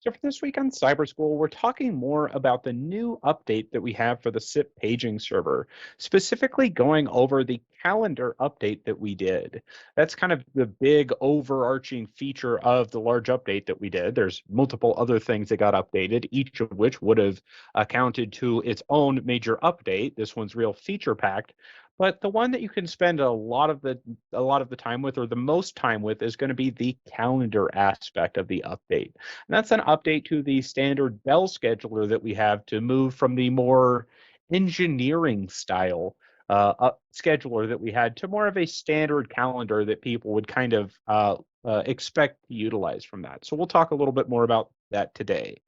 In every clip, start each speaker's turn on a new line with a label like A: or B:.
A: So for this week on Cyber School, we're talking more about the new update that we have for the SIP paging server, specifically going over the calendar update that we did. That's kind of the big overarching feature of the large update that we did. There's multiple other things that got updated, each of which would have accounted to its own major update. This one's real feature packed. But the one that you can spend a lot of the time with, or the most time with, is going to be the calendar aspect of the update. And that's an update to the standard Bell scheduler that we have to move from the more engineering style scheduler that we had to more of a standard calendar that people would kind of expect to utilize from that. So we'll talk a little bit more about that today.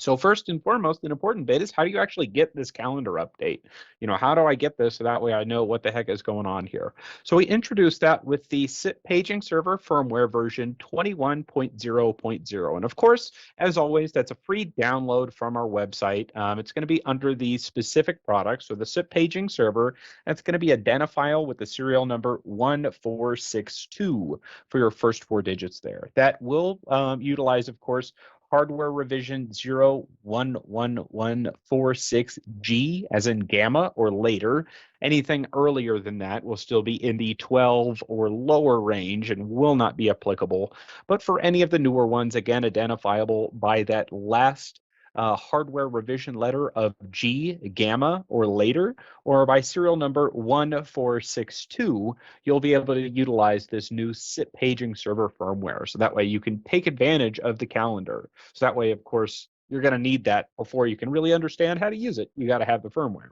A: So first and foremost, an important bit is how do you actually get this calendar update? How do I get this so that way I know what the heck is going on here? So we introduced that with the SIP paging server firmware version 21.0.0. And of course, as always, that's a free download from our website. It's going to be under the specific product. So the SIP paging server, that's going to be identifiable with the serial number 1462 for your first four digits there. That will utilize, of course, hardware revision 01146G, as in gamma or later. Anything earlier than that will still be in the 12 or lower range and will not be applicable. But for any of the newer ones, again, identifiable by that last hardware revision letter of G, gamma, or later, or by serial number 1462, you'll be able to utilize this new SIP paging server firmware. So that way you can take advantage of the calendar. So that way, of course, you're going to need that before you can really understand how to use it. You got to have the firmware.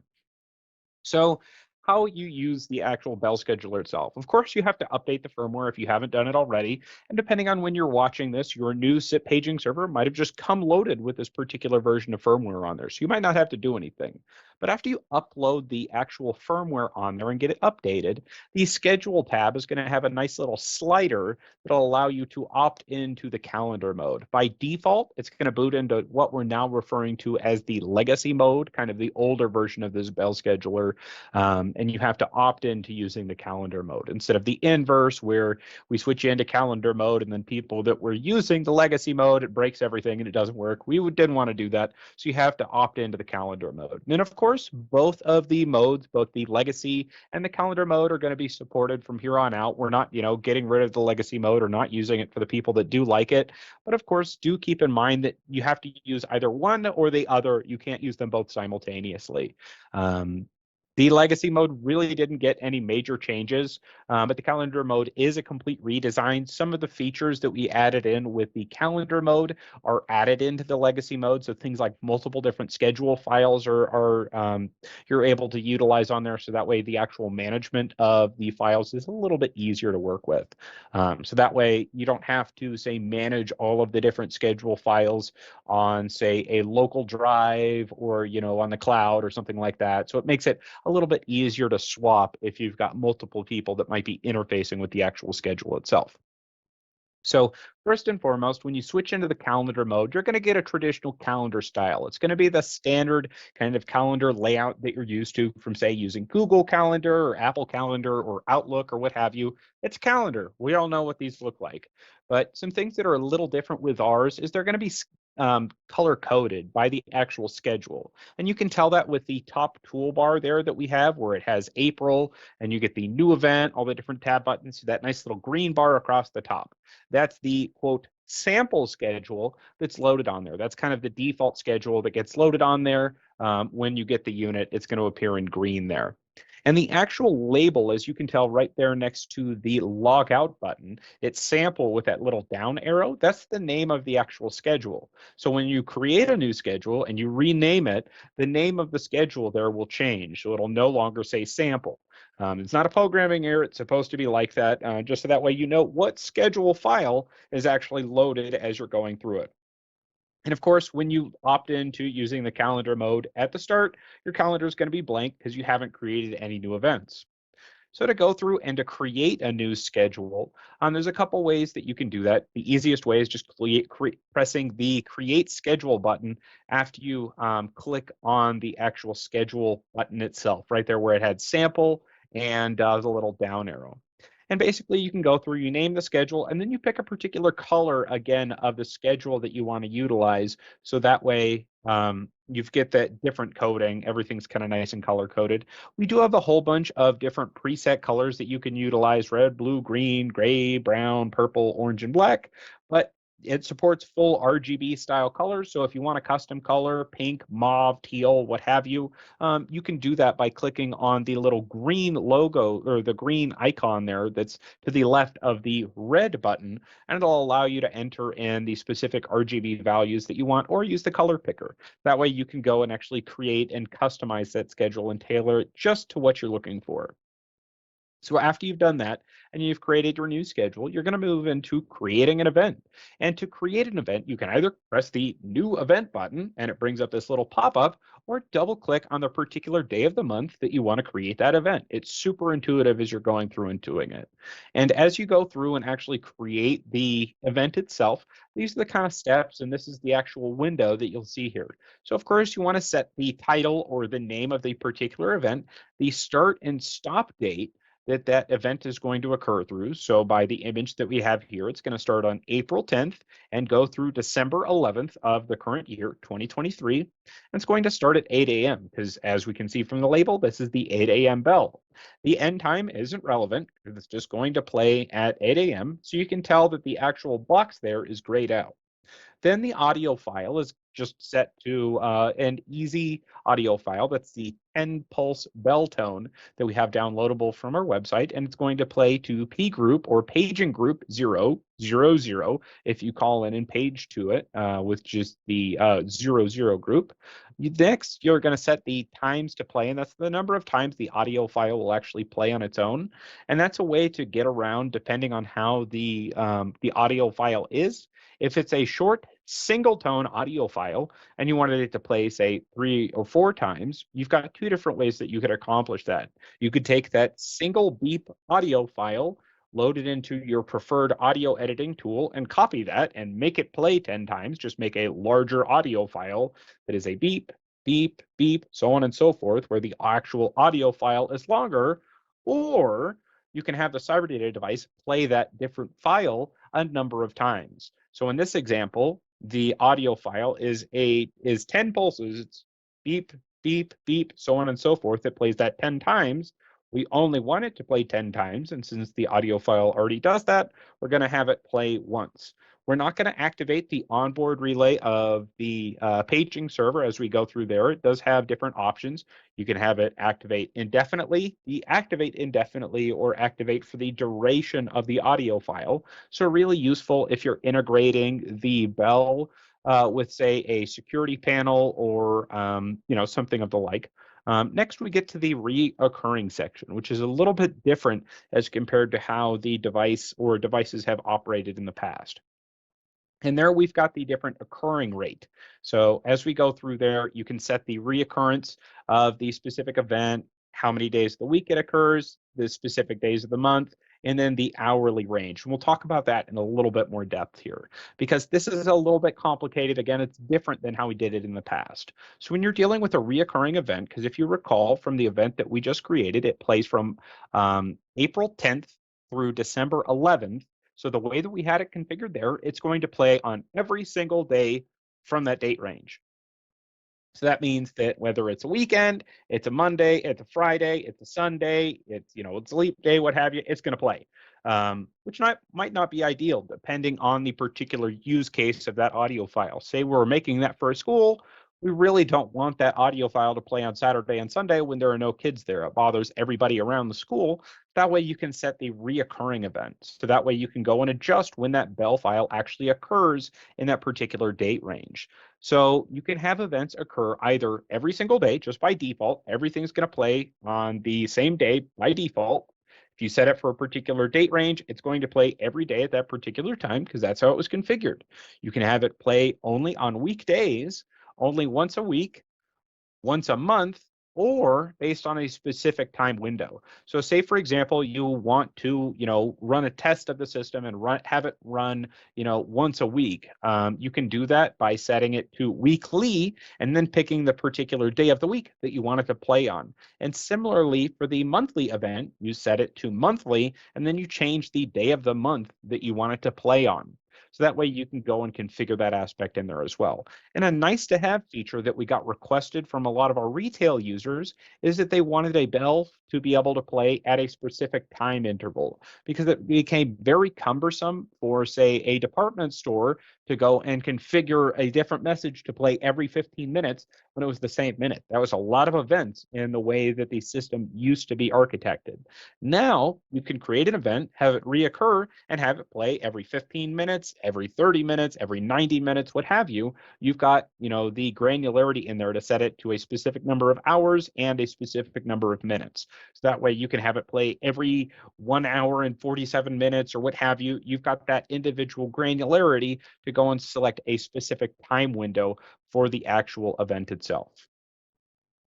A: So how you use the actual Bell scheduler itself. Of course, you have to update the firmware if you haven't done it already. And depending on when you're watching this, your new SIP paging server might have just come loaded with this particular version of firmware on there. So you might not have to do anything. But after you upload the actual firmware on there and get it updated, the schedule tab is going to have a nice little slider that'll allow you to opt into the calendar mode. By default, it's going to boot into what we're now referring to as the legacy mode, kind of the older version of this Bell scheduler. And you have to opt into using the calendar mode instead of the inverse where we switch you into calendar mode and then people that were using the legacy mode, it breaks everything and it doesn't work. We didn't want to do that. So you have to opt into the calendar mode. And of course, both of the modes, both the legacy and the calendar mode, are going to be supported from here on out. We're not, getting rid of the legacy mode or not using it for the people that do like it. But of course, do keep in mind that you have to use either one or the other. You can't use them both simultaneously. The legacy mode really didn't get any major changes, but the calendar mode is a complete redesign. Some of the features that we added in with the calendar mode are added into the legacy mode. So things like multiple different schedule files are you're able to utilize on there. So that way the actual management of the files is a little bit easier to work with. So that way you don't have to, say, manage all of the different schedule files on, say, a local drive or, on the cloud or something like that. So it makes it a little bit easier to swap if you've got multiple people that might be interfacing with the actual schedule itself. So first and foremost, when you switch into the calendar mode, you're going to get a traditional calendar style. It's going to be the standard kind of calendar layout that you're used to from, say, using Google Calendar or Apple Calendar or Outlook or what have you. It's calendar. We all know what these look like. But some things that are a little different with ours is they're going to be color coded by the actual schedule. And you can tell that with the top toolbar there that we have where it has April and you get the new event, all the different tab buttons, that nice little green bar across the top. That's the quote sample schedule that's loaded on there. That's kind of the default schedule that gets loaded on there. When you get the unit, it's going to appear in green there. And the actual label, as you can tell right there next to the log out button, it's sample with that little down arrow. That's the name of the actual schedule. So when you create a new schedule and you rename it, the name of the schedule there will change. So it'll no longer say sample. It's not a programming error. It's supposed to be like that, just so that way you know what schedule file is actually loaded as you're going through it. And of course, when you opt into using the calendar mode at the start, your calendar is going to be blank because you haven't created any new events. So to go through and to create a new schedule, there's a couple ways that you can do that. The easiest way is just pressing the Create Schedule button after you click on the actual schedule button itself, right there where it had sample and the little down arrow. And basically, you can go through, you name the schedule, and then you pick a particular color again of the schedule that you want to utilize. So that way, you get that different coding. Everything's kind of nice and color coded. We do have a whole bunch of different preset colors that you can utilize: red, blue, green, gray, brown, purple, orange, and black. But it supports full RGB style colors. So if you want a custom color, pink, mauve, teal, what have you, you can do that by clicking on the little green logo or the green icon there that's to the left of the red button, and it'll allow you to enter in the specific RGB values that you want or use the color picker. That way you can go and actually create and customize that schedule and tailor it just to what you're looking for. So after you've done that and you've created your new schedule, you're going to move into creating an event. And to create an event, you can either press the new event button and it brings up this little pop-up, or double click on the particular day of the month that you want to create that event. It's super intuitive as you're going through and doing it. And as you go through and actually create the event itself, these are the kind of steps, and this is the actual window that you'll see here. So of course, you want to set the title or the name of the particular event, the start and stop date that event is going to occur through. So by the image that we have here, it's going to start on April 10th and go through December 11th of the current year, 2023. And it's going to start at 8 a.m. because as we can see from the label, this is the 8 a.m. bell. The end time isn't relevant because it's just going to play at 8 a.m. So you can tell that the actual box there is grayed out. Then the audio file is just set to an easy audio file. That's the 10 pulse bell tone that we have downloadable from our website. And it's going to play to P group or paging group 000 if you call in and page to it with just the 00 group. Next, you're going to set the times to play, and that's the number of times the audio file will actually play on its own. And that's a way to get around depending on how the audio file is. If it's a short single tone audio file and you wanted it to play, say, 3 or 4 times, you've got 2 different ways that you could accomplish that. You could take that single beep audio file, load it into your preferred audio editing tool, and copy that and make it play 10 times. Just make a larger audio file that is a beep, beep, beep, so on and so forth, where the actual audio file is longer. Or you can have the CyberData device play that different file a number of times. So in this example, the audio file is 10 pulses. It's beep, beep, beep, so on and so forth. It plays that 10 times. We only want it to play 10 times, and since the audio file already does that, we're going to have it play once. We're not going to activate the onboard relay of the paging server as we go through there. It does have different options. You can have it activate indefinitely, deactivate indefinitely, or activate for the duration of the audio file. So really useful if you're integrating the bell with, say, a security panel or something of the like. Next, we get to the reoccurring section, which is a little bit different as compared to how the device or devices have operated in the past. And there we've got the different occurring rate. So as we go through there, you can set the reoccurrence of the specific event, how many days of the week it occurs, the specific days of the month, and then the hourly range. And we'll talk about that in a little bit more depth here, because this is a little bit complicated. Again, it's different than how we did it in the past. So when you're dealing with a reoccurring event, because if you recall from the event that we just created, it plays from April 10th through December 11th. So the way that we had it configured there, it's going to play on every single day from that date range. So that means that whether it's a weekend, it's a Monday, it's a Friday, it's a Sunday, it's it's a leap day, what have you, it's going to play, which might not be ideal depending on the particular use case of that audio file. Say we're making that for a school, we really don't want that audio file to play on Saturday and Sunday when there are no kids there. It bothers everybody around the school. That way you can set the reoccurring events. So that way you can go and adjust when that bell file actually occurs in that particular date range. So you can have events occur either every single day, just by default. Everything's going to play on the same day by default. If you set it for a particular date range, it's going to play every day at that particular time because that's how it was configured. You can have it play only on weekdays, only once a week, once a month, or based on a specific time window. So say for example, you want to, run a test of the system and have it run, once a week. You can do that by setting it to weekly and then picking the particular day of the week that you want it to play on. And similarly for the monthly event, you set it to monthly and then you change the day of the month that you want it to play on. So that way you can go and configure that aspect in there as well. And a nice to have feature that we got requested from a lot of our retail users is that they wanted a bell to be able to play at a specific time interval because it became very cumbersome for, say, a department store to go and configure a different message to play every 15 minutes when it was the same minute. That was a lot of events in the way that the system used to be architected. Now you can create an event, have it reoccur, and have it play every 15 minutes, every 30 minutes, every 90 minutes, what have you. You've got, the granularity in there to set it to a specific number of hours and a specific number of minutes. So that way you can have it play every 1 hour and 47 minutes or what have you. You've got that individual granularity to go and select a specific time window for the actual event itself.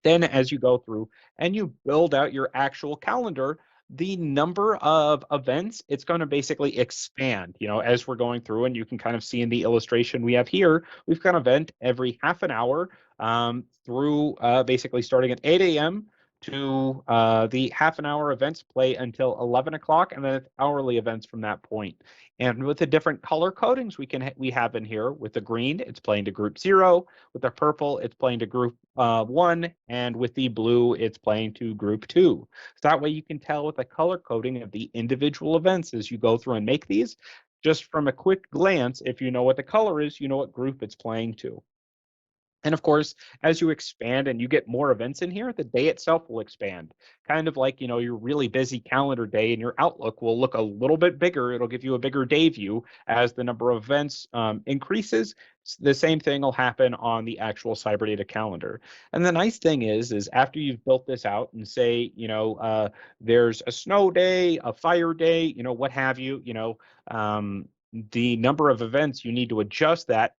A: Then as you go through and you build out your actual calendar, the number of events, it's going to basically expand, as we're going through. And you can kind of see in the illustration we have here, we've got an event every half an hour through basically starting at 8 a.m. to the half an hour events play until 11 o'clock, and then it's hourly events from that point. And with the different color codings we have in here, with the green, it's playing to group 0. With the purple, it's playing to group 1, and with the blue, it's playing to group 2. So that way you can tell with the color coding of the individual events as you go through and make these. Just from a quick glance, if you know what the color is, you know what group it's playing to. And of course, as you expand and you get more events in here, the day itself will expand. Kind of like, your really busy calendar day and your Outlook will look a little bit bigger. It'll give you a bigger day view as the number of events increases. The same thing will happen on the actual CyberData calendar. And the nice thing is after you've built this out and say, there's a snow day, a fire day, what have you, the number of events you need to adjust that,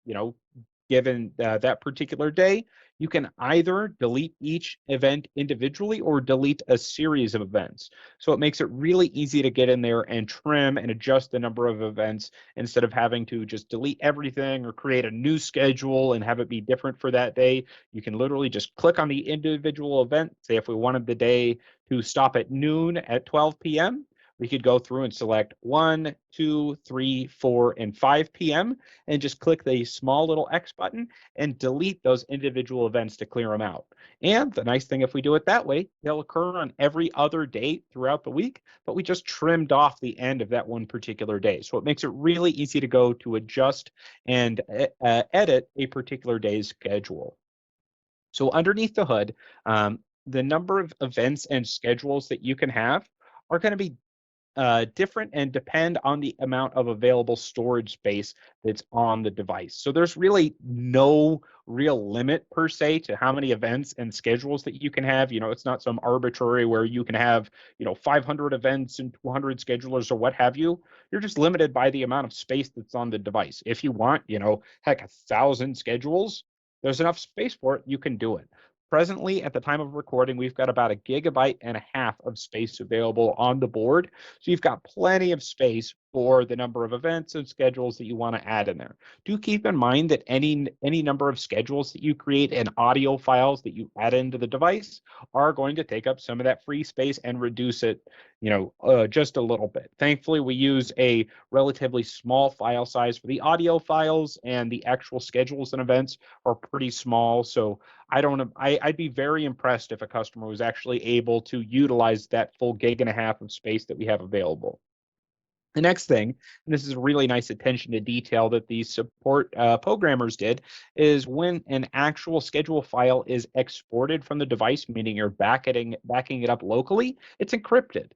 A: given that particular day, you can either delete each event individually or delete a series of events. So it makes it really easy to get in there and trim and adjust the number of events instead of having to just delete everything or create a new schedule and have it be different for that day. You can literally just click on the individual event. Say if we wanted the day to stop at noon at 12 p.m., we could go through and select 1, 2, 3, 4, and 5 p.m. and just click the small little X button and delete those individual events to clear them out. And the nice thing, if we do it that way, they'll occur on every other day throughout the week, but we just trimmed off the end of that one particular day. So it makes it really easy to go to adjust and edit a particular day's schedule. So underneath the hood, the number of events and schedules that you can have are going to be different and depend on the amount of available storage space that's on the device. So there's really no real limit per se to how many events and schedules that you can have. It's not some arbitrary where you can have, 500 events and 200 schedulers or what have you. You're just limited by the amount of space that's on the device. If you want, heck, 1,000 schedules, there's enough space for it. You can do it. Presently, at the time of recording, we've got about 1.5 gigabytes of space available on the board. So you've got plenty of space for the number of events and schedules that you want to add in there. Do keep in mind that any number of schedules that you create and audio files that you add into the device are going to take up some of that free space and reduce it, just a little bit. Thankfully, we use a relatively small file size for the audio files, and the actual schedules and events are pretty small. So I'd be very impressed if a customer was actually able to utilize that full 1.5 gigabytes of space that we have available. The next thing, and this is really nice attention to detail that the support programmers did, is when an actual schedule file is exported from the device, meaning you're backing it up locally, it's encrypted.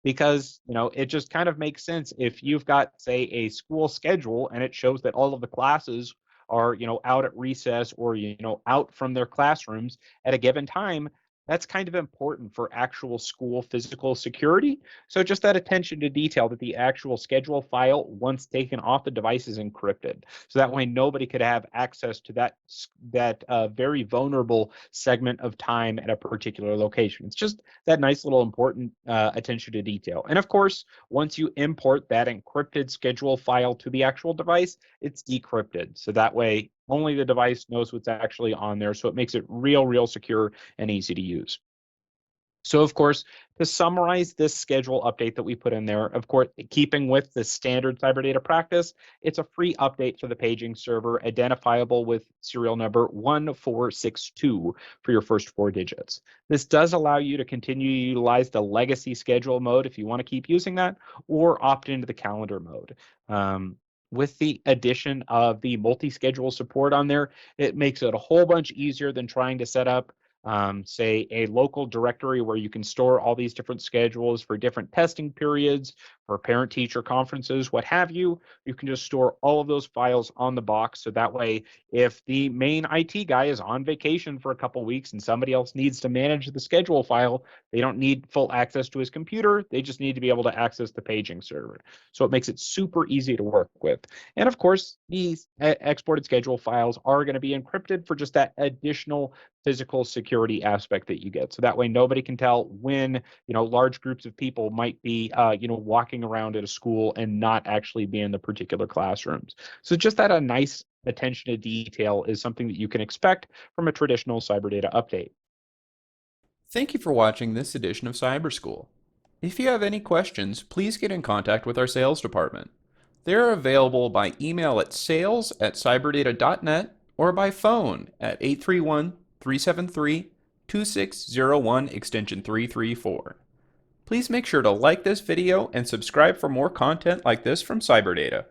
A: Because it just kind of makes sense if you've got, say, a school schedule and it shows that all of the classes are out at recess or out from their classrooms at a given time. That's kind of important for actual school physical security. So just that attention to detail that the actual schedule file, once taken off the device, is encrypted. So that way nobody could have access to that very vulnerable segment of time at a particular location. It's just that nice little important attention to detail. And of course, once you import that encrypted schedule file to the actual device, it's decrypted. So that way only the device knows what's actually on there. So it makes it real secure and easy to use. So, of course, to summarize this schedule update that we put in there, of course, keeping with the standard CyberData practice, it's a free update for the paging server, identifiable with serial number 1462 for your first 4 digits. This does allow you to continue to utilize the legacy schedule mode if you want to keep using that, or opt into the calendar mode. With the addition of the multi-schedule support on there, it makes it a whole bunch easier than trying to set up say a local directory where you can store all these different schedules for different testing periods, for parent teacher conferences, what have you. You can just store all of those files on the box. So that way, if the main IT guy is on vacation for a couple weeks and somebody else needs to manage the schedule file, they don't need full access to his computer. They just need to be able to access the paging server. So it makes it super easy to work with. And of course, these exported schedule files are going to be encrypted for just that additional physical security aspect that you get. So that way nobody can tell when, large groups of people might be, walking around at a school and not actually be in the particular classrooms. So just that a nice attention to detail is something that you can expect from a traditional cyber data update.
B: Thank you for watching this edition of Cyber School. If you have any questions, please get in contact with our sales department. They are available by email at sales@cyberdata.net or by phone at 831-373-2601 extension 334. Please make sure to like this video and subscribe for more content like this from CyberData.